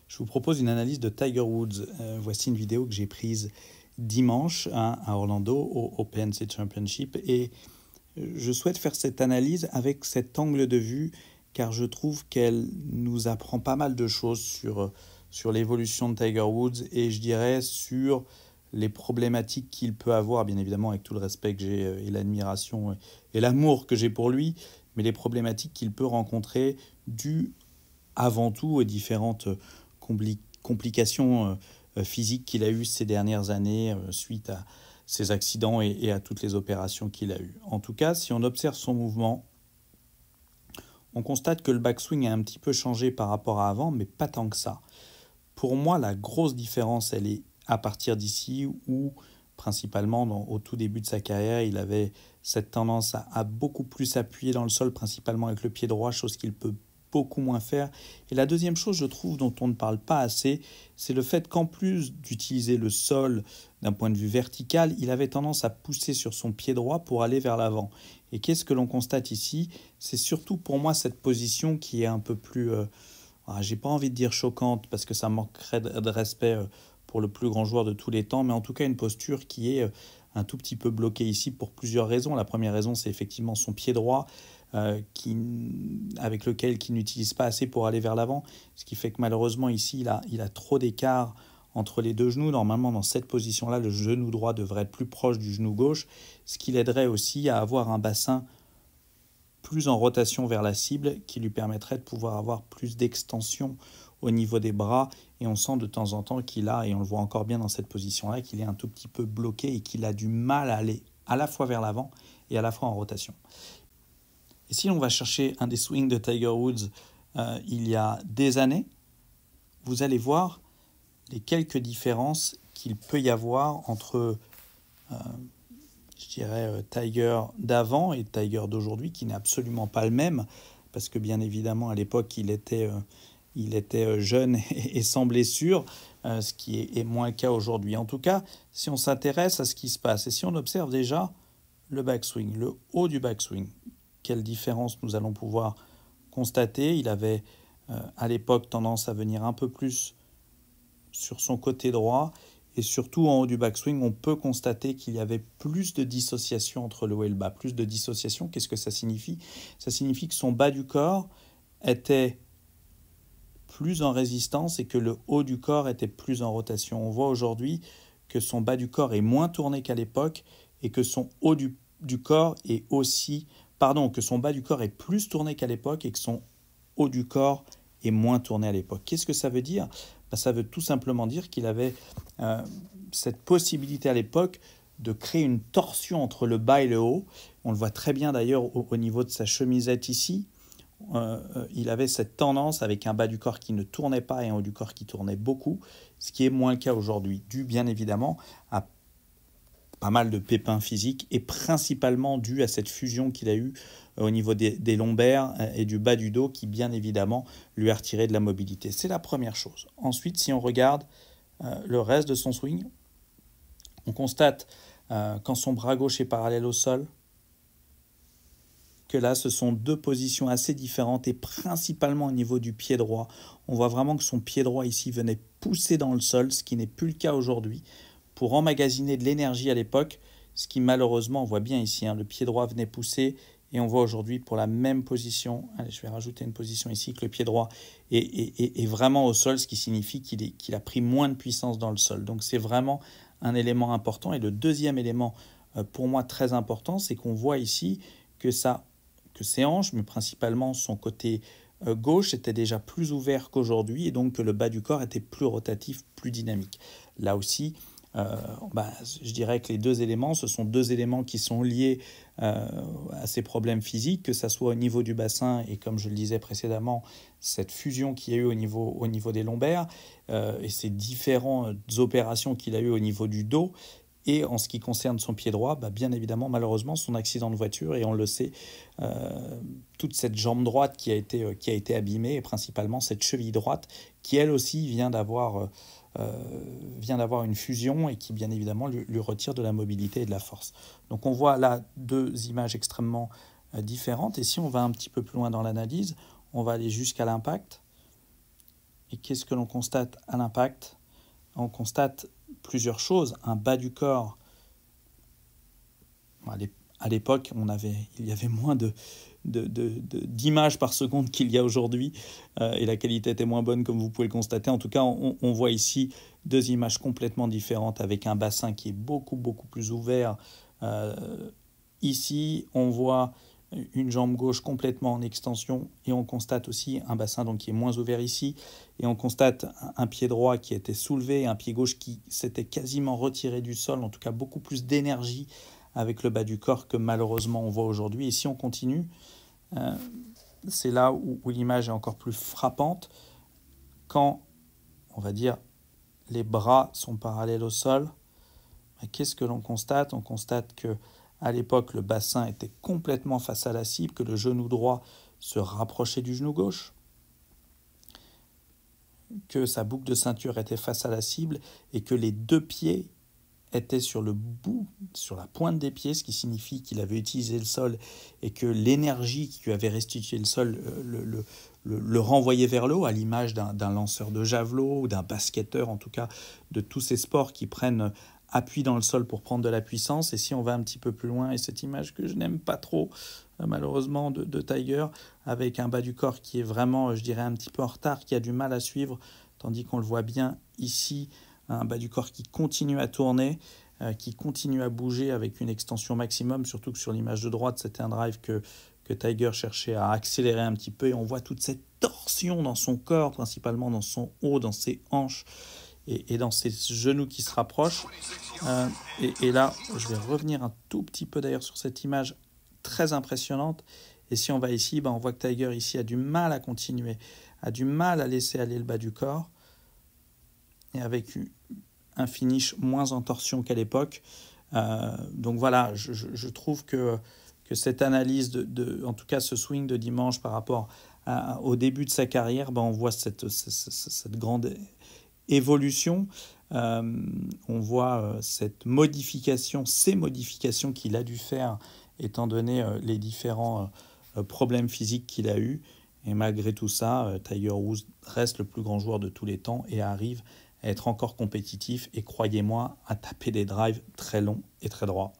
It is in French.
Je vous propose une analyse de Tiger Woods. Voici une vidéo que j'ai prise dimanche à Orlando au PNC Championship et je souhaite faire cette analyse avec cet angle de vue car je trouve qu'elle nous apprend pas mal de choses sur l'évolution de Tiger Woods et je dirais sur les problématiques qu'il peut avoir, bien évidemment avec tout le respect que j'ai et l'admiration et l'amour que j'ai pour lui, mais les problématiques qu'il peut rencontrer dues avant tout aux différentes complications physiques qu'il a eues ces dernières années suite à ses accidents et à toutes les opérations qu'il a eues. En tout cas, si on observe son mouvement, on constate que le backswing a un petit peu changé par rapport à avant, mais pas tant que ça. Pour moi, la grosse différence, elle est à partir d'ici où, principalement au tout début de sa carrière, il avait cette tendance à beaucoup plus appuyer dans le sol, principalement avec le pied droit, chose qu'il peut beaucoup moins faire. Et la deuxième chose, je trouve, dont on ne parle pas assez, c'est le fait qu'en plus d'utiliser le sol d'un point de vue vertical, il avait tendance à pousser sur son pied droit pour aller vers l'avant. Et qu'est-ce que l'on constate ici? C'est surtout pour moi cette position qui est un peu plus... j'ai pas envie de dire choquante parce que ça manquerait de respect pour le plus grand joueur de tous les temps, mais en tout cas une posture qui est un tout petit peu bloquée ici pour plusieurs raisons. La première raison, c'est effectivement son pied droit avec lequel il n'utilise pas assez pour aller vers l'avant, ce qui fait que malheureusement ici il a trop d'écart entre les deux genoux. Normalement dans cette position-là, le genou droit devrait être plus proche du genou gauche, ce qui l'aiderait aussi à avoir un bassin plus en rotation vers la cible qui lui permettrait de pouvoir avoir plus d'extension au niveau des bras. Et on sent de temps en temps qu'il a, et on le voit encore bien dans cette position-là, qu'il est un tout petit peu bloqué et qu'il a du mal à aller à la fois vers l'avant et à la fois en rotation. Et si on va chercher un des swings de Tiger Woods il y a des années, vous allez voir les quelques différences qu'il peut y avoir entre je dirais Tiger d'avant et Tiger d'aujourd'hui, qui n'est absolument pas le même, parce que bien évidemment à l'époque il était jeune et sans blessure, ce qui est moins le cas aujourd'hui. En tout cas, si on s'intéresse à ce qui se passe, et si on observe déjà le backswing, le haut du backswing, quelle différence nous allons pouvoir constater. Il avait à l'époque tendance à venir un peu plus sur son côté droit, et surtout en haut du backswing, on peut constater qu'il y avait plus de dissociation entre le haut et le bas. Plus de dissociation, qu'est-ce que ça signifie? Ça signifie que son bas du corps était plus en résistance et que le haut du corps était plus en rotation. On voit aujourd'hui que son bas du corps est moins tourné qu'à l'époque et que son haut du corps est aussi... que son bas du corps est plus tourné qu'à l'époque et que son haut du corps est moins tourné à l'époque. Qu'est-ce que ça veut dire? Ça veut tout simplement dire qu'il avait cette possibilité à l'époque de créer une torsion entre le bas et le haut. On le voit très bien d'ailleurs au niveau de sa chemisette ici. Il avait cette tendance avec un bas du corps qui ne tournait pas et un haut du corps qui tournait beaucoup, ce qui est moins le cas aujourd'hui, dû bien évidemment à pas mal de pépins physiques et principalement dû à cette fusion qu'il a eue au niveau des lombaires et du bas du dos qui bien évidemment lui a retiré de la mobilité. C'est la première chose. Ensuite, si on regarde le reste de son swing, on constate quand son bras gauche est parallèle au sol, que là, ce sont deux positions assez différentes et principalement au niveau du pied droit. On voit vraiment que son pied droit ici venait pousser dans le sol, ce qui n'est plus le cas aujourd'hui, pour emmagasiner de l'énergie à l'époque, ce qui malheureusement, on voit bien ici, le pied droit venait pousser et on voit aujourd'hui pour la même position, allez, je vais rajouter une position ici, que le pied droit est vraiment au sol, ce qui signifie qu'il a pris moins de puissance dans le sol. Donc c'est vraiment un élément important. Et le deuxième élément pour moi très important, c'est qu'on voit ici que ses hanches, mais principalement son côté gauche, était déjà plus ouvert qu'aujourd'hui et donc que le bas du corps était plus rotatif, plus dynamique. Là aussi, je dirais que les deux éléments, ce sont deux éléments qui sont liés à ces problèmes physiques, que ça soit au niveau du bassin et comme je le disais précédemment, cette fusion qu'il y a eu au niveau des lombaires et ces différentes opérations qu'il a eues au niveau du dos. Et en ce qui concerne son pied droit, bien évidemment, malheureusement, son accident de voiture, et on le sait, toute cette jambe droite qui a été abîmée, et principalement cette cheville droite, qui elle aussi vient d'avoir une fusion et qui bien évidemment lui retire de la mobilité et de la force. Donc on voit là deux images extrêmement différentes, et si on va un petit peu plus loin dans l'analyse, on va aller jusqu'à l'impact. Et qu'est-ce que l'on constate à l'impact? On constate plusieurs choses. Un bas du corps. À l'époque, il y avait moins d'images par seconde qu'il y a aujourd'hui, et la qualité était moins bonne, comme vous pouvez le constater. En tout cas, on voit ici deux images complètement différentes avec un bassin qui est beaucoup plus ouvert. Ici, on voit une jambe gauche complètement en extension, et on constate aussi un bassin donc qui est moins ouvert ici, et on constate un pied droit qui était soulevé, un pied gauche qui s'était quasiment retiré du sol, en tout cas beaucoup plus d'énergie avec le bas du corps que malheureusement on voit aujourd'hui. Et si on continue, c'est là où l'image est encore plus frappante. Quand, on va dire, les bras sont parallèles au sol, qu'est-ce que l'on constate? On constate que à l'époque, le bassin était complètement face à la cible, que le genou droit se rapprochait du genou gauche, que sa boucle de ceinture était face à la cible et que les deux pieds était sur le bout, sur la pointe des pieds, ce qui signifie qu'il avait utilisé le sol et que l'énergie qui lui avait restitué le sol le renvoyait vers le haut, à l'image d'un lanceur de javelot ou d'un basketteur, en tout cas de tous ces sports qui prennent appui dans le sol pour prendre de la puissance. Et si on va un petit peu plus loin, et cette image que je n'aime pas trop, malheureusement, de Tiger, avec un bas du corps qui est vraiment, je dirais, un petit peu en retard, qui a du mal à suivre, tandis qu'on le voit bien ici, un bas du corps qui continue à tourner, qui continue à bouger avec une extension maximum, surtout que sur l'image de droite, c'était un drive que Tiger cherchait à accélérer un petit peu, et on voit toute cette torsion dans son corps, principalement dans son haut, dans ses hanches, et dans ses genoux qui se rapprochent. Et là, je vais revenir un tout petit peu d'ailleurs sur cette image très impressionnante. Et si on va ici, on voit que Tiger ici a du mal à continuer, a du mal à laisser aller le bas du corps, et avec un finish moins en torsion qu'à l'époque. Donc voilà, je trouve que cette analyse, en tout cas ce swing de dimanche par rapport au début de sa carrière, on voit cette grande évolution. On voit cette modification, ces modifications qu'il a dû faire étant donné les différents problèmes physiques qu'il a eus. Et malgré tout ça, Tiger Woods reste le plus grand joueur de tous les temps et arrive à être encore compétitif et, croyez-moi, à taper des drives très longs et très droits.